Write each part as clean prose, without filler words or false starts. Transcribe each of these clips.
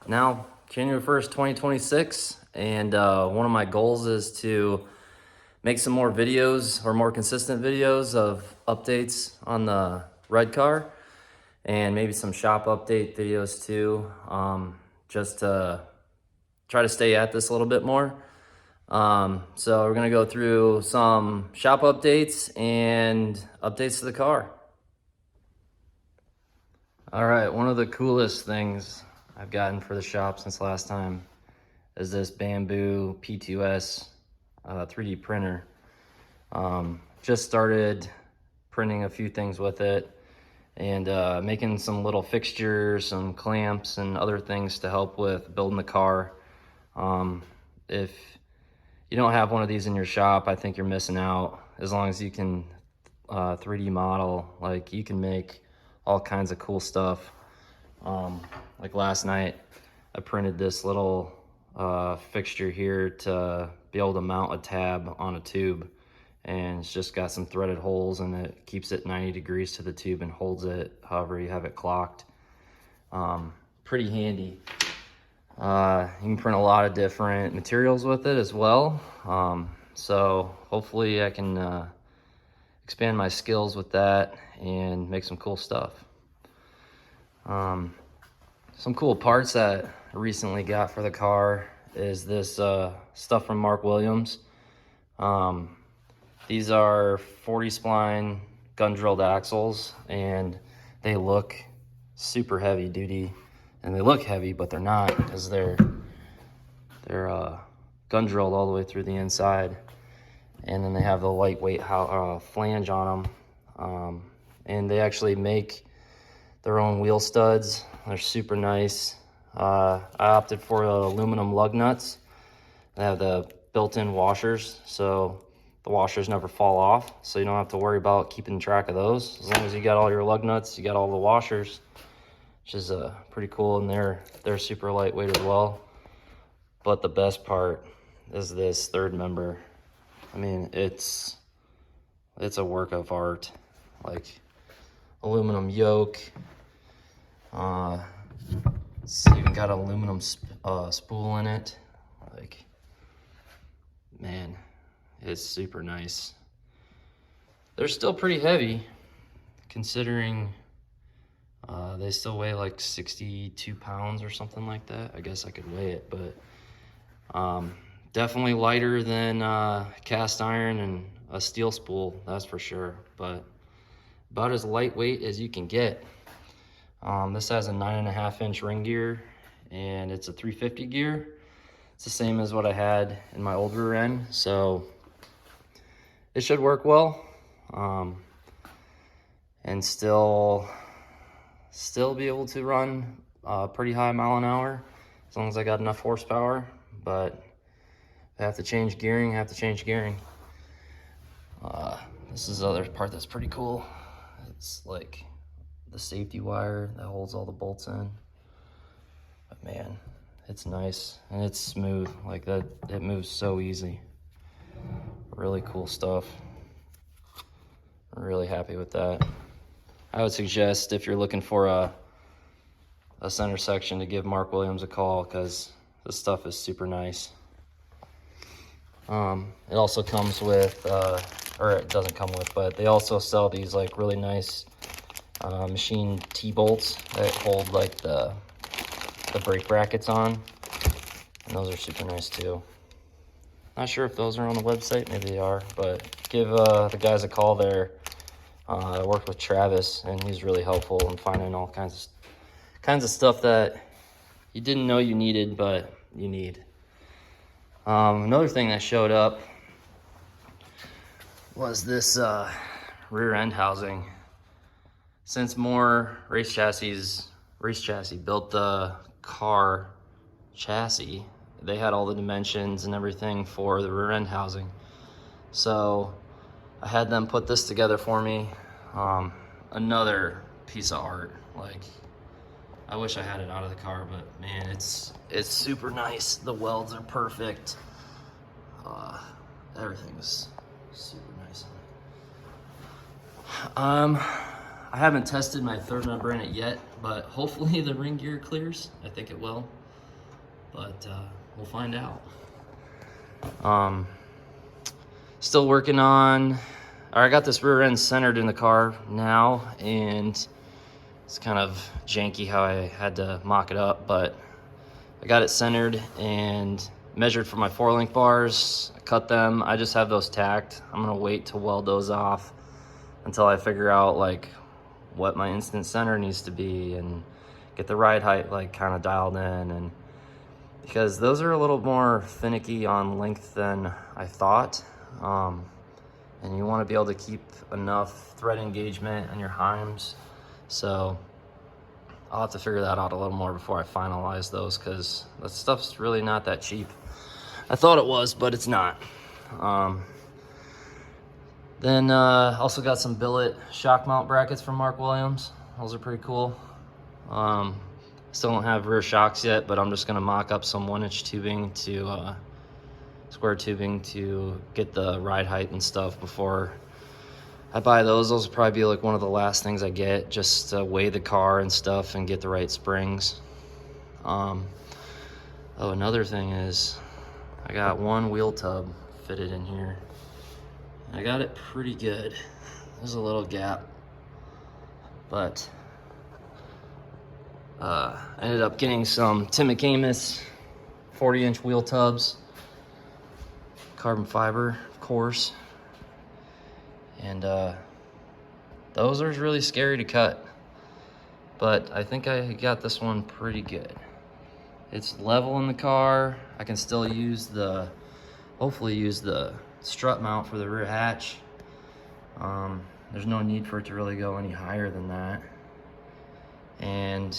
Now, January 1st, 2026, and one of my goals is to make some more videos or more consistent videos of updates on the red car and maybe some shop update videos too, just to try to stay at this a little bit more. So we're gonna go through some shop updates and updates to the car. All right, one of the coolest things I've gotten for the shop since last time is this bamboo P2S 3D printer. Just started printing a few things with it and making some little fixtures, some clamps and other things to help with building the car. If you don't have one of these in your shop, I think you're missing out. As long as you can 3D model, like you can make all kinds of cool stuff. Like last night, I printed this little fixture here to be able to mount a tab on a tube, and it's just got some threaded holes and it keeps it 90 degrees to the tube and holds it however you have it clocked. Pretty handy. You can print a lot of different materials with it as well. So hopefully I can expand my skills with that and make some cool stuff. Some cool parts that I recently got for the car is this stuff from Mark Williams. These are 40 spline gun drilled axles, and they look super heavy duty, and they look heavy, but they're not, because they're gun drilled all the way through the inside. And then they have the lightweight flange on them. And they actually make their own wheel studs. They're super nice. I opted for aluminum lug nuts. They have the built-in washers, so the washers never fall off, so you don't have to worry about keeping track of those. As long as you got all your lug nuts, you got all the washers, which is pretty cool, and they're super lightweight as well. But the best part is this third member. I mean, it's a work of art. Like aluminum yoke. It's even got an aluminum spool in it. Like, man, it's super nice. They're still pretty heavy, considering they still weigh like 62 pounds or something like that. I guess I could weigh it, but definitely lighter than cast iron and a steel spool, that's for sure, but about as lightweight as you can get. This has a 9.5-inch ring gear, and it's a 350 gear. It's the same as what I had in my old rear end, so it should work well, and still be able to run pretty high mile an hour, as long as I got enough horsepower. But if I have to change gearing, I have to change gearing. This is the other part that's pretty cool. It's like the safety wire that holds all the bolts in. But man, it's nice and it's smooth like that. It moves so easy. Really cool stuff. I'm really happy with that. I would suggest, if you're looking for a center section, to give Mark Williams a call, because this stuff is super nice. It also comes with, or it doesn't come with, but they also sell these like really nice machine T-bolts that hold like the brake brackets on, and those are super nice too. Not sure if those are on the website, maybe they are, but give the guys a call there. I worked with Travis, and he's really helpful in finding all kinds of stuff that you didn't know you needed, but you need. Another thing that showed up was this rear end housing. Since more race chassis built the car chassis, they had all the dimensions and everything for the rear end housing. So I had them put this together for me. Another piece of art. Like, I wish I had it out of the car, but man, it's super nice. The welds are perfect. Everything's super nice on it. I haven't tested my third member in it yet, but hopefully the ring gear clears. I think it will. but we'll find out. Still working on, or I got this rear end centered in the car now, and it's kind of janky how I had to mock it up, but I got it centered and measured for my 4-link bars. I cut them. I just have those tacked. I'm gonna wait to weld those off until I figure out like what my instant center needs to be and get the ride height like kind of dialed in, and because those are a little more finicky on length than I thought. And you want to be able to keep enough thread engagement on your heims. So I'll have to figure that out a little more before I finalize those, because that stuff's really not that cheap. I thought it was, but it's not. Then also got some billet shock mount brackets from Mark Williams. Those are pretty cool. Still don't have rear shocks yet, but I'm just gonna mock up some 1-inch tubing to square tubing to get the ride height and stuff before I buy those. Those will probably be like one of the last things I get, just to weigh the car and stuff and get the right springs. Oh, another thing is I got one wheel tub fitted in here. I got it pretty good. There's a little gap, but I ended up getting some Tim McAmis 40-inch wheel tubs, carbon fiber, of course, and those are really scary to cut, but I think I got this one pretty good. It's level in the car. I can still use the, hopefully use the strut mount for the rear hatch. There's no need for it to really go any higher than that. And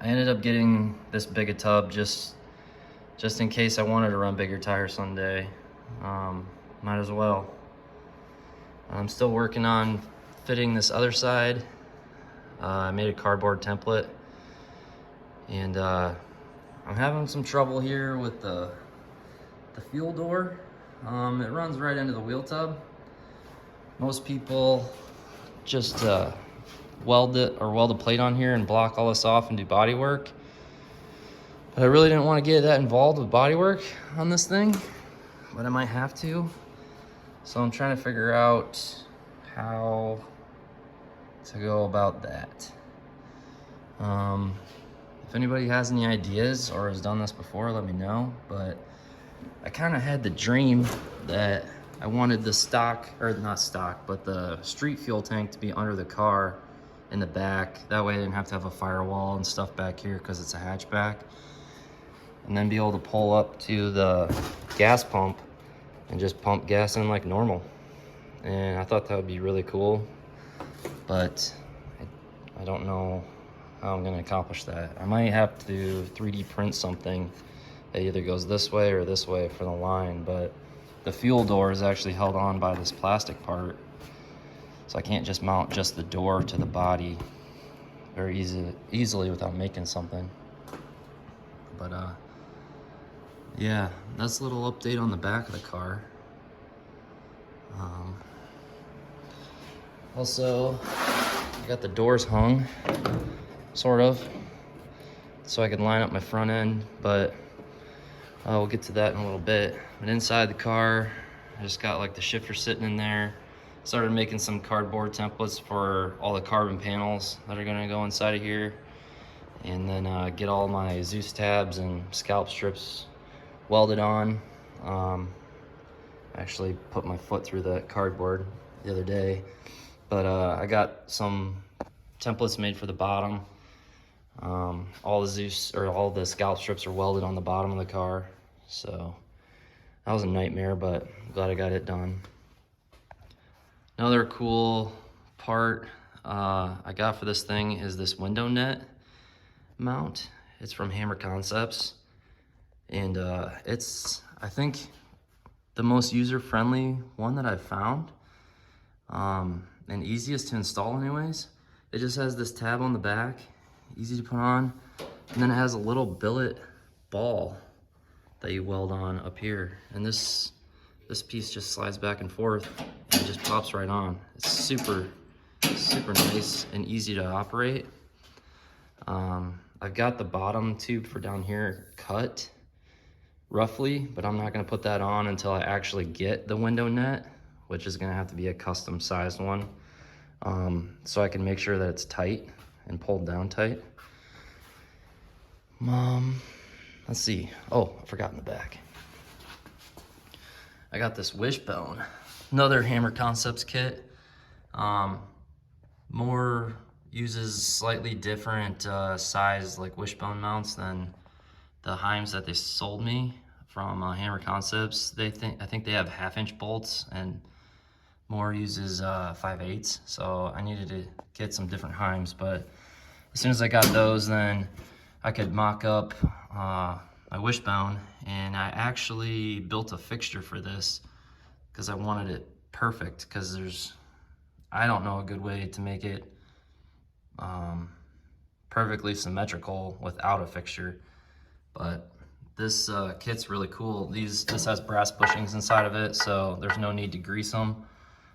I ended up getting this big a tub just in case I wanted to run bigger tires someday. Might as well. I'm still working on fitting this other side. I made a cardboard template, and I'm having some trouble here with the fuel door. It runs right into the wheel tub. Most people just weld a plate on here and block all this off and do body work. But I really didn't want to get that involved with body work on this thing, but I might have to. So I'm trying to figure out how to go about that. If anybody has any ideas or has done this before, let me know. But I kind of had the dream that I wanted the stock, or not stock, but the street fuel tank to be under the car in the back. That way I didn't have to have a firewall and stuff back here because it's a hatchback. And then be able to pull up to the gas pump and just pump gas in like normal. And I thought that would be really cool, but I don't know how I'm gonna accomplish that. I might have to 3D print something that either goes this way or this way for the line, but the fuel door is actually held on by this plastic part, so I can't just mount just the door to the body very easily without making something. But yeah, that's a little update on the back of the car. Also, I got the doors hung, sort of, so I can line up my front end, but we'll get to that in a little bit. But inside the car, I just got like the shifter sitting in there. Started making some cardboard templates for all the carbon panels that are gonna go inside of here. And then get all my Zeus tabs and scalp strips welded on. I actually put my foot through the cardboard the other day. But I got some templates made for the bottom. All the Zeus, or all the scalp strips are welded on the bottom of the car. So that was a nightmare, but I'm glad I got it done. Another cool part I got for this thing is this window net mount. It's from Hammer Concepts, and it's, I think, the most user-friendly one that I've found, and easiest to install anyways. It just has this tab on the back, easy to put on, and then it has a little billet ball that you weld on up here, and this piece just slides back and forth and it just pops right on. It's super nice and easy to operate. I I've got the bottom tube for down here cut roughly, but I'm not gonna put that on until I actually get the window net, which is gonna have to be a custom sized one. So I can make sure that it's tight and pulled down tight. Let's see. Oh, I forgot in the back. I got this Wishbone, another Hammer Concepts kit. More uses slightly different size like Wishbone mounts than the Heims that they sold me from Hammer Concepts. I think they have 1/2-inch bolts, and more uses 5/8. So I needed to get some different Heims, but as soon as I got those, then I could mock up my Wishbone, and I actually built a fixture for this because I wanted it perfect, because I don't know a good way to make it perfectly symmetrical without a fixture, but this kit's really cool. This has brass bushings inside of it, so there's no need to grease them.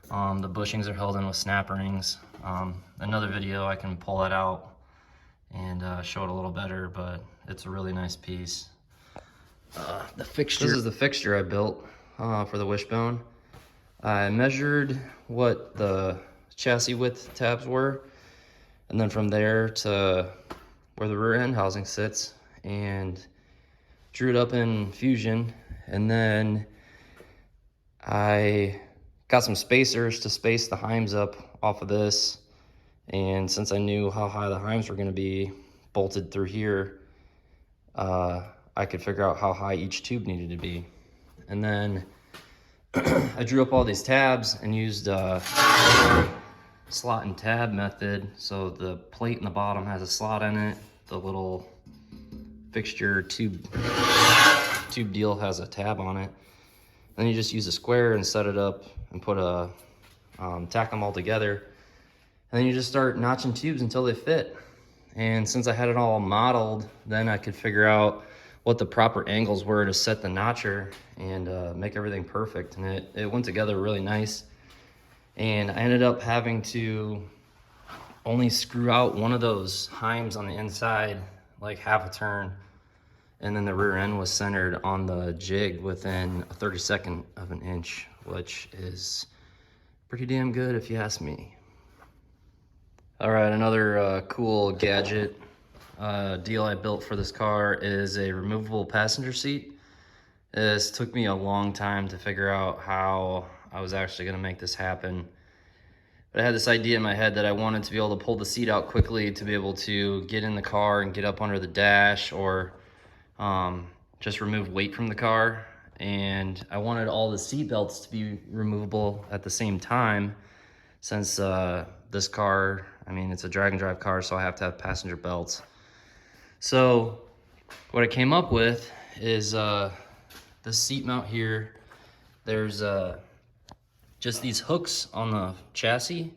The bushings are held in with snap rings. Another video I can pull that out and show it a little better, but it's a really nice piece. The fixture. This is the fixture I built for the Wishbone. I measured what the chassis width tabs were, and then from there to where the rear end housing sits, and drew it up in Fusion. And then I got some spacers to space the Heims up off of this, and since I knew how high the Heims were going to be bolted through here, I could figure out how high each tube needed to be. And then I drew up all these tabs and used slot and tab method. So the plate in the bottom has a slot in it. The little fixture tube deal has a tab on it. Then you just use a square and set it up and put tack them all together. And then you just start notching tubes until they fit. And since I had it all modeled, then I could figure out what the proper angles were to set the notcher and make everything perfect. And it went together really nice. And I ended up having to only screw out one of those Heims on the inside, like half a turn. And then the rear end was centered on the jig within a 32nd of an inch, which is pretty damn good if you ask me. All right, another cool gadget deal I built for this car is a removable passenger seat. This took me a long time to figure out how I was actually gonna make this happen. But I had this idea in my head that I wanted to be able to pull the seat out quickly to be able to get in the car and get up under the dash, or just remove weight from the car. And I wanted all the seat belts to be removable at the same time, since this car, I mean, it's a drag and drive car, so I have to have passenger belts. So what I came up with is the seat mount here. There's just these hooks on the chassis,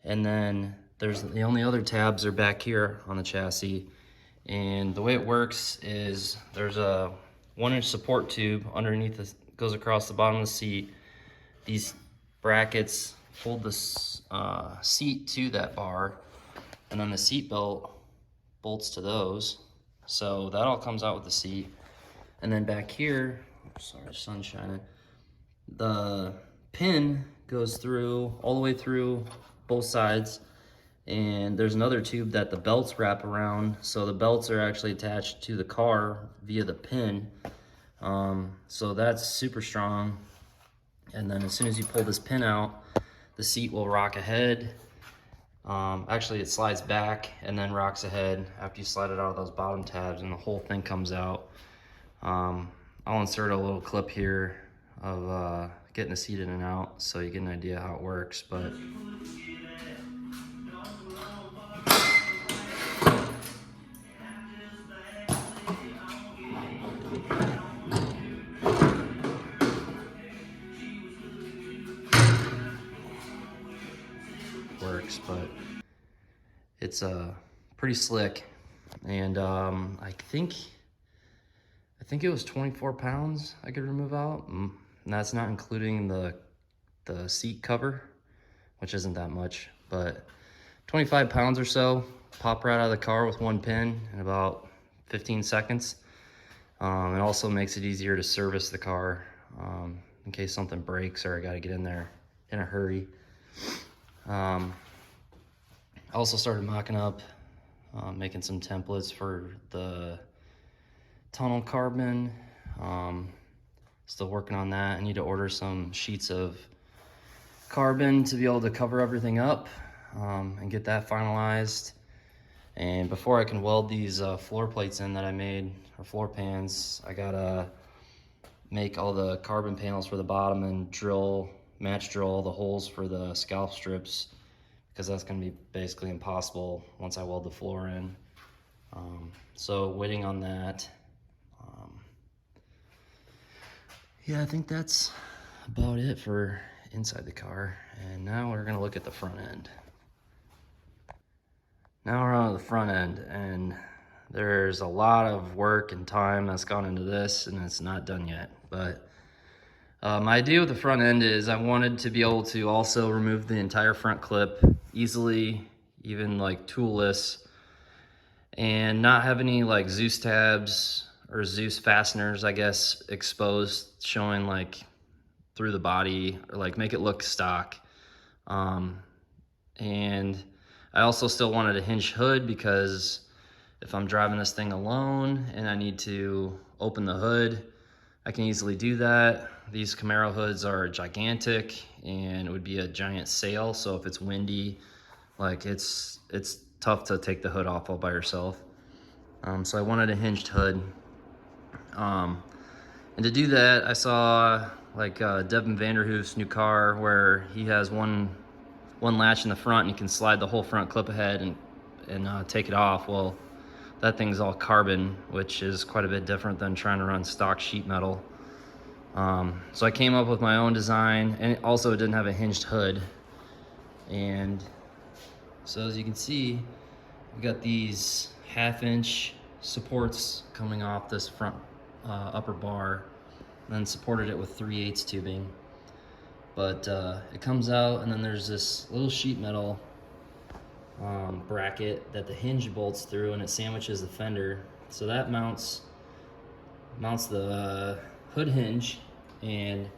and then there's the only other tabs are back here on the chassis. And the way it works is there's a 1-inch support tube underneath this, goes across the bottom of the seat. These brackets hold the seat to that bar, and then the seat belt bolts to those. So that all comes out with the seat. And then back here, sorry, sun's shining, the pin goes through all the way through both sides, and there's another tube that the belts wrap around. So the belts are actually attached to the car via the pin. So that's super strong. And then as soon as you pull this pin out, the seat will rock ahead. Actually, it slides back and then rocks ahead after you slide it out of those bottom tabs, and the whole thing comes out. I'll insert a little clip here of getting the seat in and out so you get an idea how it works. But it's pretty slick. And I think it was 24 pounds I could remove out, and that's not including the seat cover, which isn't that much, but 25 pounds or so pop right out of the car with one pin in about 15 seconds. It also makes it easier to service the car in case something breaks or I got to get in there in a hurry. I also started mocking up, making some templates for the tunnel carbon. Still working on that. I need to order some sheets of carbon to be able to cover everything up and get that finalized. And before I can weld these floor plates in that I made, or floor pans, I gotta make all the carbon panels for the bottom and match drill all the holes for the scalp strips, because that's gonna be basically impossible once I weld the floor in. So waiting on that. Yeah, I think that's about it for inside the car. And now we're gonna look at the front end. Now we're on the front end, and there's a lot of work and time that's gone into this, and it's not done yet. But my idea with the front end is I wanted to be able to also remove the entire front clip easily, even like toolless, and not have any like Zeus tabs or Zeus fasteners, I guess, exposed, showing like through the body, or like make it look stock. And I also still wanted a hinged hood, because if I'm driving this thing alone and I need to open the hood, I can easily do that. These Camaro hoods are gigantic and it would be a giant sail. So if it's windy, like it's tough to take the hood off all by yourself. So I wanted a hinged hood. And to do that, I saw like Devin Vanderhoof's new car, where he has one latch in the front and you can slide the whole front clip ahead and take it off. Well, that thing's all carbon, which is quite a bit different than trying to run stock sheet metal. So I came up with my own design, and it also didn't have a hinged hood. And so as you can see, we've got these 1/2-inch supports coming off this front upper bar, and then supported it with 3/8 tubing. But it comes out, and then there's this little sheet metal bracket that the hinge bolts through, and it sandwiches the fender. So that mounts the hood hinge, and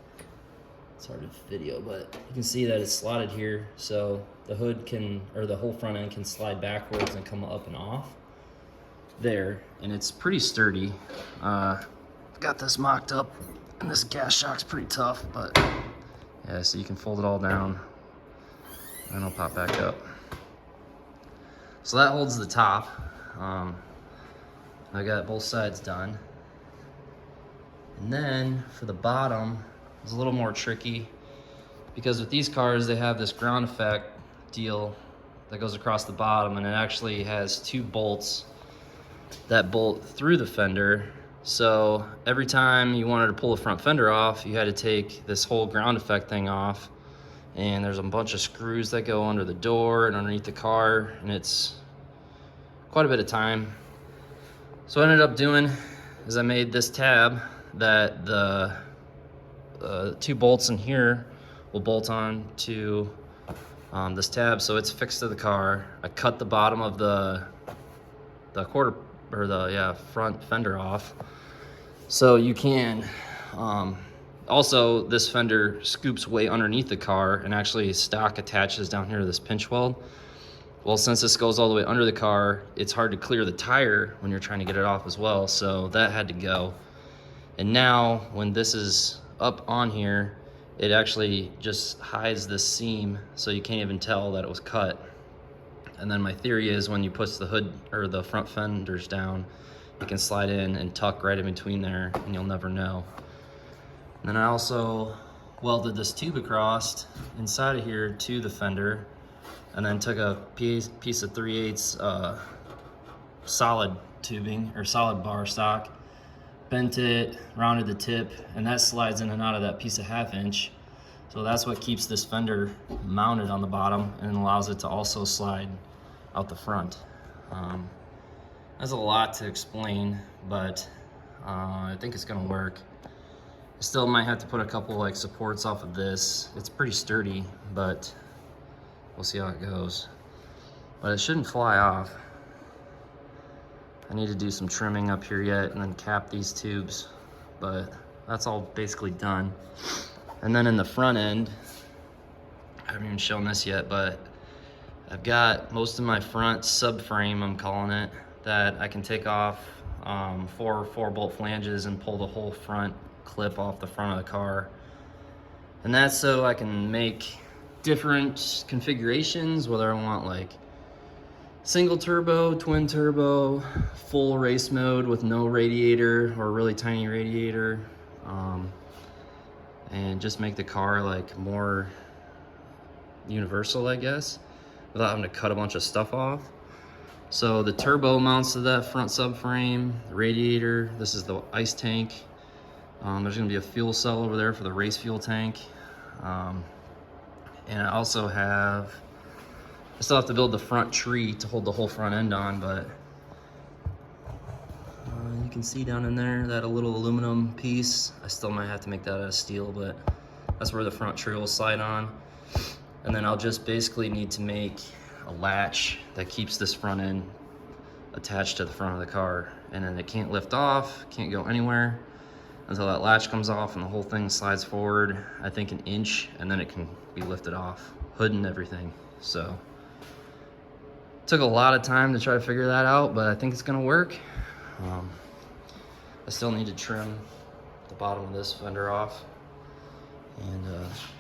it's hard to video, but you can see that it's slotted here, so the hood the whole front end can slide backwards and come up and off there, and it's pretty sturdy. Got this mocked up, and this gas shock's pretty tough, but yeah, so you can fold it all down and it'll pop back up. So that holds the top. I got both sides done. And then for the bottom, it's a little more tricky, because with these cars, they have this ground effect deal that goes across the bottom, and it actually has 2 bolts that bolt through the fender. So every time you wanted to pull the front fender off, you had to take this whole ground effect thing off, and there's a bunch of screws that go under the door and underneath the car, and it's quite a bit of time. So what I ended up doing is I made this tab that the 2 bolts in here will bolt on to this tab, so it's fixed to the car. I cut the bottom of the front fender off, so you can also, this fender scoops way underneath the car, and actually stock attaches down here to this pinch weld. Well, since this goes all the way under the car, it's hard to clear the tire when you're trying to get it off as well, so that had to go. And now when this is up on here, it actually just hides this seam, so you can't even tell that it was cut. And then my theory is, when you push the hood or the front fenders down, it can slide in and tuck right in between there, and you'll never know. And then I also welded this tube across inside of here to the fender, and then took a piece of 3/8 solid tubing, or solid bar stock, bent it, rounded the tip, and that slides in and out of that piece of 1/2-inch. So that's what keeps this fender mounted on the bottom, and allows it to also slide out the front. That's a lot to explain, but I think it's gonna work. I still might have to put a couple like supports off of this. It's pretty sturdy, but we'll see how it goes. But it shouldn't fly off. I need to do some trimming up here yet and then cap these tubes, but that's all basically done. And then in the front end, I haven't even shown this yet, but I've got most of my front subframe, I'm calling it, that I can take off 4 bolt flanges and pull the whole front clip off the front of the car. And that's so I can make different configurations, whether I want like single turbo, twin turbo, full race mode with no radiator or a really tiny radiator, and just make the car like more universal, I guess, without having to cut a bunch of stuff off. So the turbo mounts to that front subframe, the radiator, this is the ice tank. There's gonna be a fuel cell over there for the race fuel tank. And I also I still have to build the front tree to hold the whole front end on, but you can see down in there that a little aluminum piece. I still might have to make that out of steel, but that's where the front tree will slide on. And then I'll just basically need to make a latch that keeps this front end attached to the front of the car. And then it can't lift off, can't go anywhere until that latch comes off and the whole thing slides forward, I think an inch, and then it can be lifted off, hood and everything. So took a lot of time to try to figure that out, but I think it's gonna work. I still need to trim the bottom of this fender off, and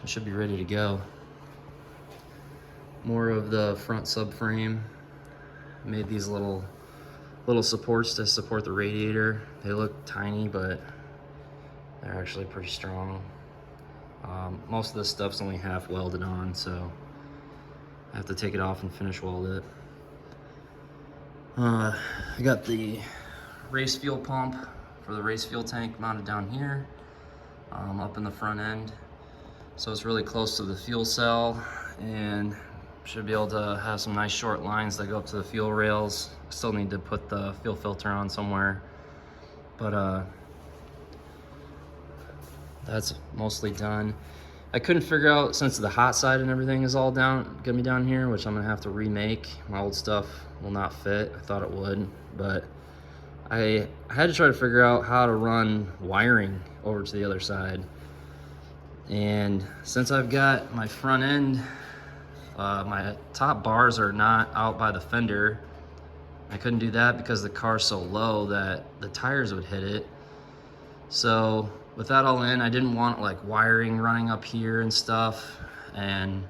it should be ready to go. More of the front subframe. Made these little supports to support the radiator. They look tiny, but they're actually pretty strong. Most of this stuff's only half welded on, so I have to take it off and finish weld it. I got the race fuel pump for the race fuel tank mounted down here, up in the front end. So it's really close to the fuel cell, and should be able to have some nice short lines that go up to the fuel rails. Still need to put the fuel filter on somewhere, but that's mostly done. I couldn't figure out, since the hot side and everything is all gonna be down here, which I'm gonna have to remake. My old stuff will not fit. I thought it would, but I had to try to figure out how to run wiring over to the other side. And since I've got my front end, my top bars are not out by the fender. I couldn't do that because the car's so low that the tires would hit it. So with that all in, I didn't want like wiring running up here and stuff and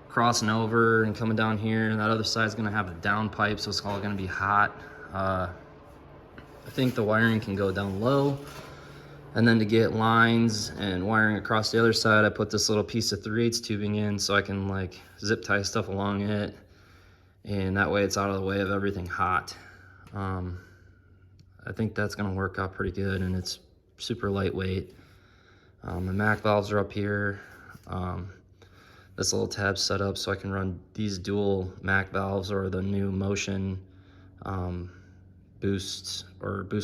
crossing over and coming down here, and that other side's gonna have a down pipe, so it's all gonna be hot. I think the wiring can go down low, and then to get lines and wiring across the other side, I put this little piece of 3/8 tubing in so I can like zip tie stuff along it, and that way it's out of the way of everything hot. I think that's gonna work out pretty good, and it's super lightweight. The Mac valves are up here. This little tab's set up so I can run these dual Mac valves, or the new Motion boost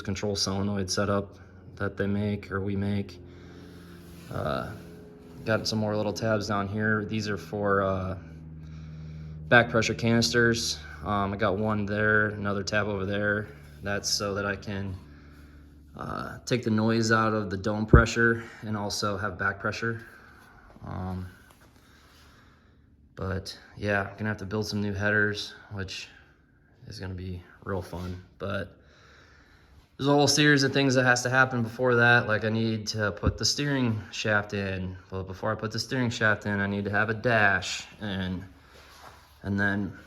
control solenoid setup that they make, or we make. Got some more little tabs down here. These are for back pressure canisters. I got one there, another tab over there. That's so that I can take the noise out of the dome pressure and also have back pressure. But yeah, I'm gonna have to build some new headers, which is gonna be real fun. But there's a whole series of things that has to happen before that. Like I need to put the steering shaft in. But before I put the steering shaft in, I need to have a dash. And then,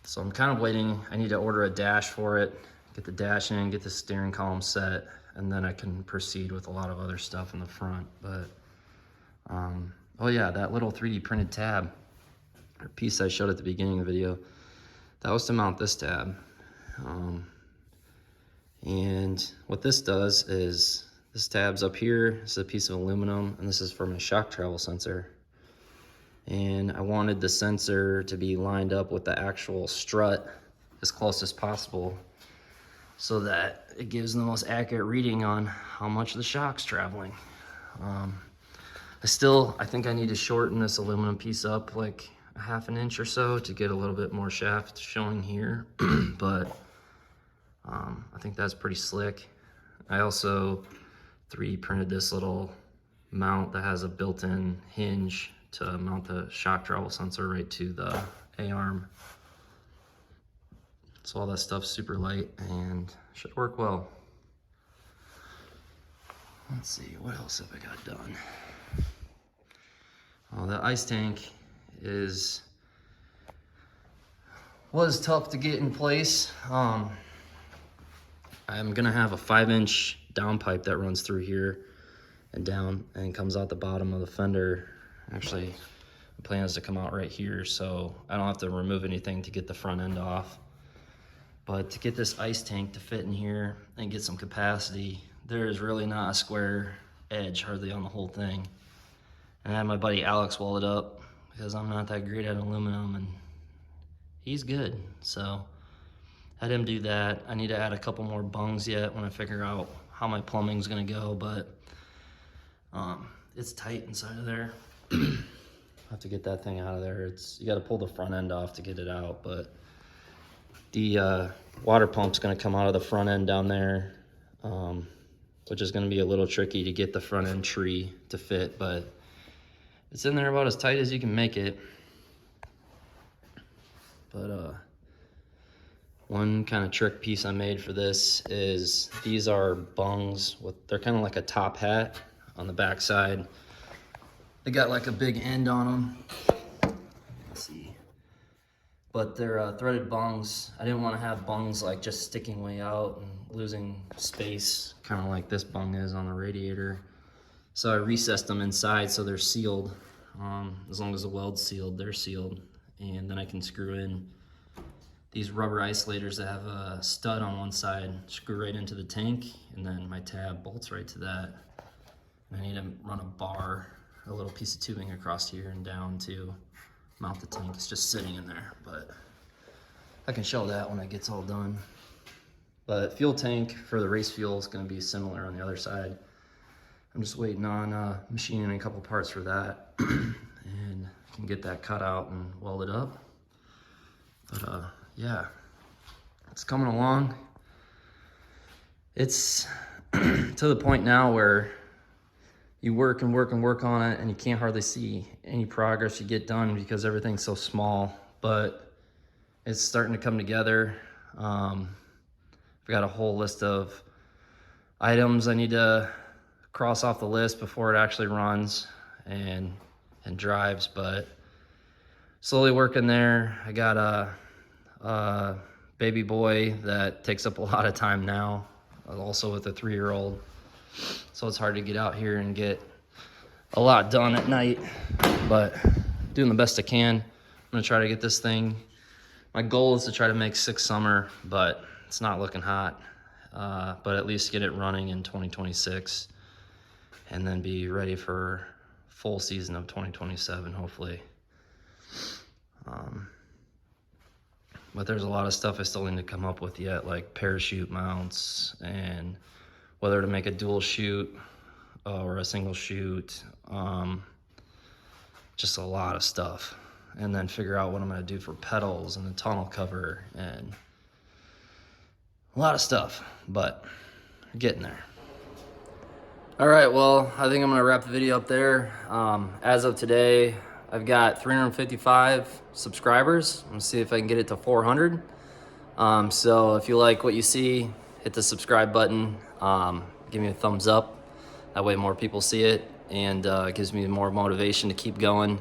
so I'm kind of waiting. I need to order a dash for it, get the dash in, get the steering column set, and then I can proceed with a lot of other stuff in the front. But, oh yeah, that little 3D printed tab, or piece I showed at the beginning of the video, that was to mount this tab. And what this does is, this tab's up here, this is a piece of aluminum, and this is for my shock travel sensor. And I wanted the sensor to be lined up with the actual strut as close as possible, so that it gives the most accurate reading on how much the shock's traveling. I think I need to shorten this aluminum piece up like a 1/2 inch or so to get a little bit more shaft showing here. But I think that's pretty slick. I also 3D printed this little mount that has a built-in hinge to mount the shock travel sensor right to the A-arm. So all that stuff's super light and should work well. Let's see, what else have I got done? Oh, the ice tank was tough to get in place. I'm gonna have a 5-inch downpipe that runs through here and down and comes out the bottom of the fender. Actually, the plan is to come out right here, so I don't have to remove anything to get the front end off. But to get this ice tank to fit in here and get some capacity, there is really not a square edge hardly on the whole thing. And I had my buddy Alex weld it up because I'm not that great at aluminum and he's good. So I had him do that. I need to add a couple more bungs yet when I figure out how my plumbing's gonna go, but it's tight inside of there. I have to get that thing out of there. You gotta pull the front end off to get it out, but the water pump's gonna come out of the front end down there, which is gonna be a little tricky to get the front end tree to fit, but it's in there about as tight as you can make it. But one kind of trick piece I made for this is these are bungs they're kind of like a top hat on the back side. They got like a big end on them. Let's see. But they're threaded bungs. I didn't want to have bungs like just sticking way out and losing space, kind of like this bung is on the radiator. So I recessed them inside so they're sealed. As long as the weld's sealed, they're sealed. And then I can screw in these rubber isolators that have a stud on one side, screw right into the tank, and then my tab bolts right to that. And I need to run a bar, a little piece of tubing across here and down to mount the tank. It's just sitting in there, but I can show that when it gets all done. But fuel tank for the race fuel is going to be similar on the other side. I'm just waiting on machining a couple parts for that and I can get that cut out and weld it up. But yeah, it's coming along. It's to the point now where you work and work and work on it and you can't hardly see any progress you get done because everything's so small, but it's starting to come together. I've got a whole list of items I need to cross off the list before it actually runs and drives, but slowly working there. I got a baby boy that takes up a lot of time now, also with a 3-year-old. So it's hard to get out here and get a lot done at night, but doing the best I can. I'm gonna try to get this thing. My goal is to try to make 6 summer, but it's not looking hot. But at least get it running in 2026 and then be ready for full season of 2027, hopefully. But there's a lot of stuff I still need to come up with yet, like parachute mounts and whether to make a dual chute or a single chute. Just a lot of stuff. And then figure out what I'm gonna do for pedals and the tunnel cover and a lot of stuff, but we're getting there. All right, well, I think I'm gonna wrap the video up there. As of today, I've got 355 subscribers. I'm gonna see if I can get it to 400. So if you like what you see, hit the subscribe button. Give me a thumbs up. That way more people see it and it gives me more motivation to keep going.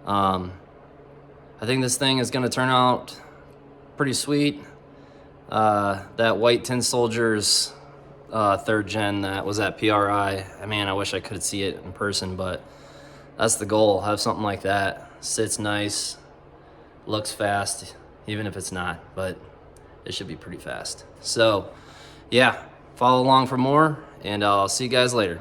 I think this thing is gonna turn out pretty sweet. That White Tin Soldiers 3rd gen that was at PRI, man, I wish I could see it in person, but that's the goal. Have something like that. Sits nice, looks fast, even if it's not, but it should be pretty fast. So yeah, follow along for more, and I'll see you guys later.